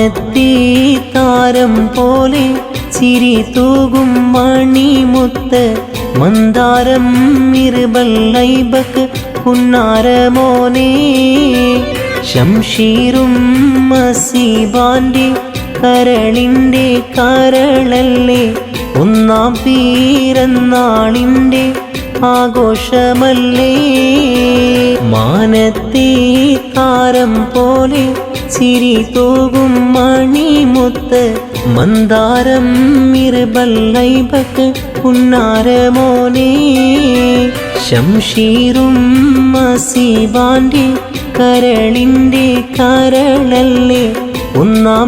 മാനത്തീ താരം പോലെ ചിരി തൂകും മണിമുത്ത് മന്ദാരം മിർബൽ ഐബക്ക് പുന്നാരമോനേ ശംഷീറും മസീബാന്റെ കരളിൻ്റെ കരളല്ലേ ഒന്നാം പിറന്നാളിൻ്റെ ആഘോഷമല്ലേ മാനത്തേ താരം പോലെ ചിരി തൂകും മണിമുത്ത് മന്ദാരം മിർബൽ ഐബക്ക് പുന്നാരമോനേ ശംഷീറും മസീബാന്റെ കരളിൻ്റെ കരളല്ലേ ഒന്നാം